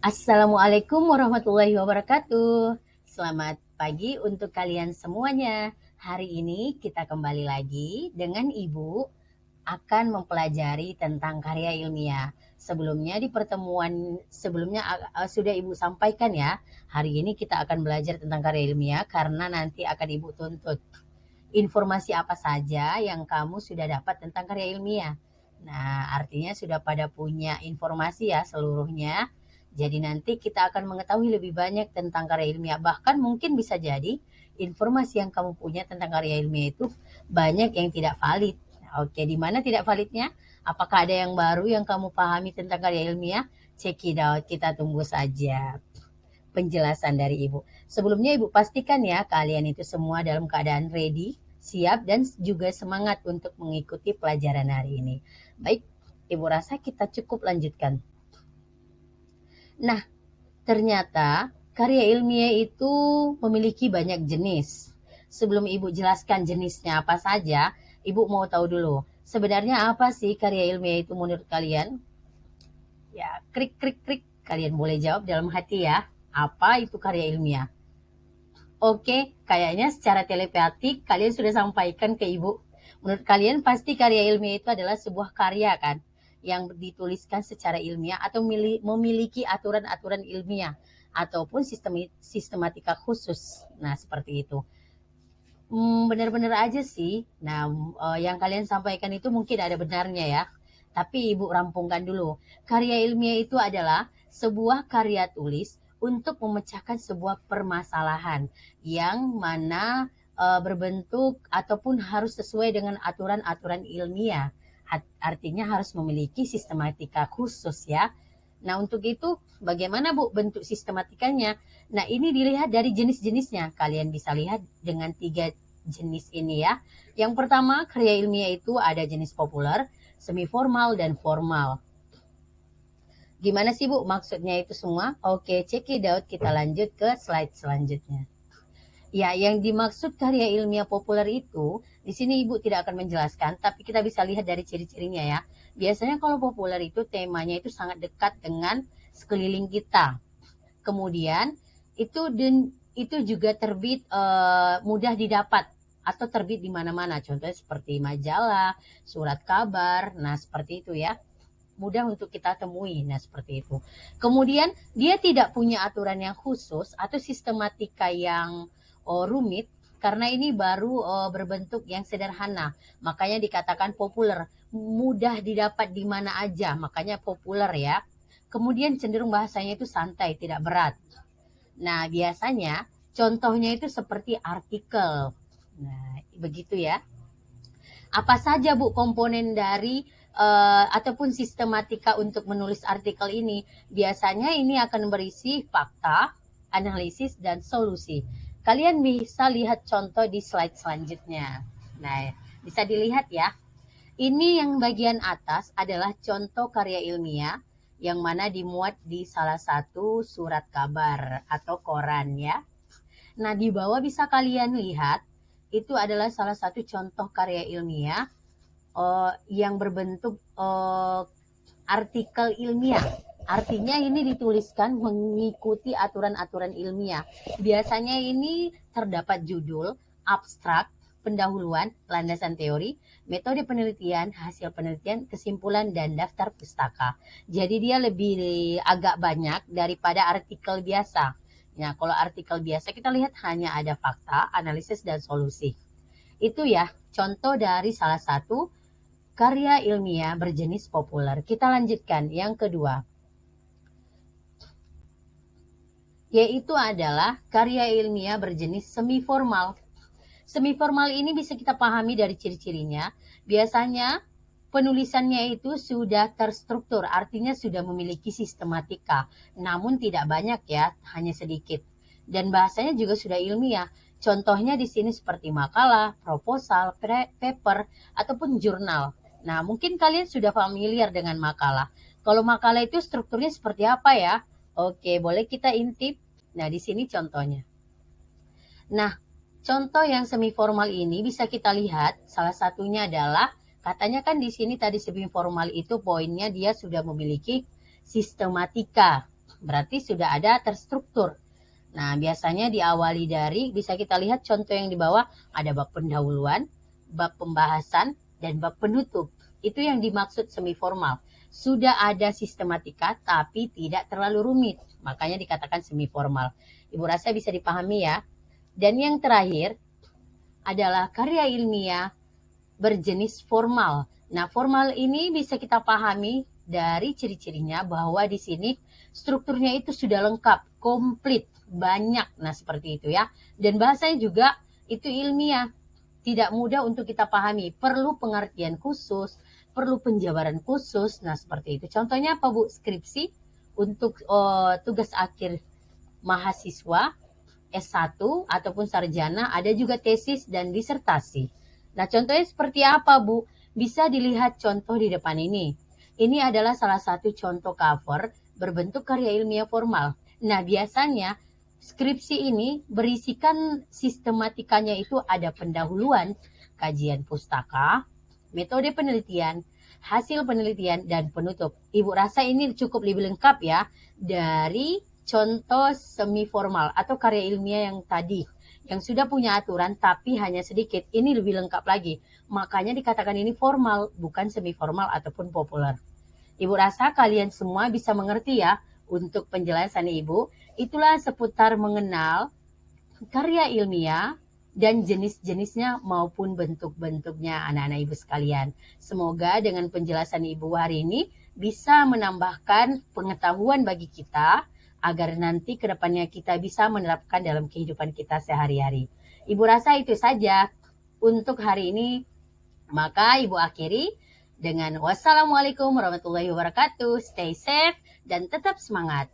Assalamualaikum warahmatullahi wabarakatuh. Selamat pagi untuk kalian semuanya. Hari ini kita kembali lagi dengan Ibu akan mempelajari tentang karya ilmiah. Sebelumnya di pertemuan sebelumnya sudah Ibu sampaikan ya. Hari ini kita akan belajar tentang karya ilmiah karena nanti akan Ibu tuntut informasi apa saja yang kamu sudah dapat tentang karya ilmiah. Nah, artinya sudah pada punya informasi ya seluruhnya. Jadi nanti kita akan mengetahui lebih banyak tentang karya ilmiah. Bahkan mungkin bisa jadi informasi yang kamu punya tentang karya ilmiah itu banyak yang tidak valid. Oke, di mana tidak validnya? Apakah ada yang baru yang kamu pahami tentang karya ilmiah? Check it out, kita tunggu saja penjelasan dari Ibu. Sebelumnya Ibu pastikan ya kalian itu semua dalam keadaan ready, siap dan juga semangat untuk mengikuti pelajaran hari ini. Baik, Ibu rasa kita cukup lanjutkan. Nah, ternyata karya ilmiah itu memiliki banyak jenis. Sebelum Ibu jelaskan jenisnya apa saja, Ibu mau tahu dulu, sebenarnya apa sih karya ilmiah itu menurut kalian? Ya, krik krik krik. Kalian boleh jawab dalam hati ya. Apa itu karya ilmiah? Oke, kayaknya secara telepatik kalian sudah sampaikan ke Ibu. Menurut kalian pasti karya ilmiah itu adalah sebuah karya kan? Yang dituliskan secara ilmiah atau memiliki aturan-aturan ilmiah ataupun sistematika khusus. Nah, seperti itu. Benar-benar aja sih. Nah, yang kalian sampaikan itu mungkin ada benarnya ya. Tapi Ibu rampungkan dulu. Karya ilmiah itu adalah sebuah karya tulis untuk memecahkan sebuah permasalahan yang mana berbentuk ataupun harus sesuai dengan aturan-aturan ilmiah. Artinya harus memiliki sistematika khusus ya. Nah, untuk itu bagaimana Bu bentuk sistematikanya? Nah, ini dilihat dari jenis-jenisnya. Kalian bisa lihat dengan 3 jenis ini ya. Yang pertama, karya ilmiah itu ada jenis populer, semi formal dan formal. Gimana sih Bu maksudnya itu semua? Oke, check it out. Kita lanjut ke slide selanjutnya. Ya, yang dimaksud karya ilmiah populer itu, di sini Ibu tidak akan menjelaskan, tapi kita bisa lihat dari ciri-cirinya ya. Biasanya kalau populer itu temanya itu sangat dekat dengan sekeliling kita. Kemudian itu juga terbit mudah didapat atau terbit di mana-mana. Contohnya seperti majalah, surat kabar. Nah, seperti itu ya. Mudah untuk kita temui. Nah, seperti itu. Kemudian dia tidak punya aturan yang khusus atau sistematika yang rumit karena ini baru berbentuk yang sederhana. Makanya dikatakan populer, mudah didapat di mana aja, makanya populer ya. Kemudian cenderung bahasanya itu santai, tidak berat. Nah, biasanya contohnya itu seperti artikel. Nah, begitu ya. Apa saja Bu komponen dari ataupun sistematika untuk menulis artikel ini? Biasanya ini akan berisi fakta, analisis, dan solusi. Kalian bisa lihat contoh di slide selanjutnya. Nah, bisa dilihat ya. Ini yang bagian atas adalah contoh karya ilmiah yang mana dimuat di salah satu surat kabar atau koran ya. Nah, di bawah bisa kalian lihat itu adalah salah satu contoh karya ilmiah yang berbentuk artikel ilmiah. Artinya ini dituliskan mengikuti aturan-aturan ilmiah. Biasanya ini terdapat judul, abstrak, pendahuluan, landasan teori, metode penelitian, hasil penelitian, kesimpulan, dan daftar pustaka. Jadi dia lebih agak banyak daripada artikel biasa. Nah, kalau artikel biasa kita lihat hanya ada fakta, analisis, dan solusi. Itu ya contoh dari salah satu karya ilmiah berjenis populer. Kita lanjutkan yang kedua, yaitu adalah karya ilmiah berjenis semi formal. Semi formal ini bisa kita pahami dari ciri-cirinya. Biasanya penulisannya itu sudah terstruktur, artinya sudah memiliki sistematika, namun tidak banyak ya, hanya sedikit. Dan bahasanya juga sudah ilmiah. Contohnya di sini seperti makalah, proposal, paper, ataupun jurnal. Nah, mungkin kalian sudah familiar dengan makalah. Kalau makalah itu strukturnya seperti apa ya? Oke, boleh kita intip. Nah, di sini contohnya. Nah, contoh yang semi formal ini bisa kita lihat, salah satunya adalah katanya kan di sini tadi semi formal itu poinnya dia sudah memiliki sistematika. berarti sudah ada terstruktur. Nah, biasanya diawali dari, bisa kita lihat contoh yang di bawah, ada bab pendahuluan, bab pembahasan, dan bab penutup. Itu yang dimaksud semi formal. Sudah ada sistematika, tapi tidak terlalu rumit. Makanya dikatakan semi formal. Ibu rasa bisa dipahami ya. Dan yang terakhir adalah karya ilmiah berjenis formal. Nah, formal ini bisa kita pahami dari ciri-cirinya bahwa di sini strukturnya itu sudah lengkap, komplit, banyak. Nah, seperti itu ya. Dan bahasanya juga itu ilmiah, tidak mudah untuk kita pahami, perlu pengertian khusus, perlu penjabaran khusus. Nah, seperti itu. Contohnya apa, Bu? Skripsi untuk tugas akhir mahasiswa S1 ataupun sarjana, ada juga tesis dan disertasi. Nah, contohnya seperti apa, Bu? Bisa dilihat contoh di depan ini. Ini adalah salah satu contoh cover berbentuk karya ilmiah formal. Nah, biasanya skripsi ini berisikan sistematikanya itu ada pendahuluan, kajian pustaka, metode penelitian, hasil penelitian, dan penutup. Ibu rasa ini cukup lebih lengkap ya dari contoh semi formal atau karya ilmiah yang tadi, yang sudah punya aturan tapi hanya sedikit. Ini lebih lengkap lagi. Makanya dikatakan ini formal, bukan semi formal ataupun populer. Ibu rasa kalian semua bisa mengerti ya. Untuk penjelasan Ibu, itulah seputar mengenal karya ilmiah dan jenis-jenisnya maupun bentuk-bentuknya anak-anak Ibu sekalian. Semoga dengan penjelasan Ibu hari ini bisa menambahkan pengetahuan bagi kita agar nanti kedepannya kita bisa menerapkan dalam kehidupan kita sehari-hari. Ibu rasa itu saja untuk hari ini. Maka Ibu akhiri dengan wassalamualaikum warahmatullahi wabarakatuh. Stay safe dan tetap semangat.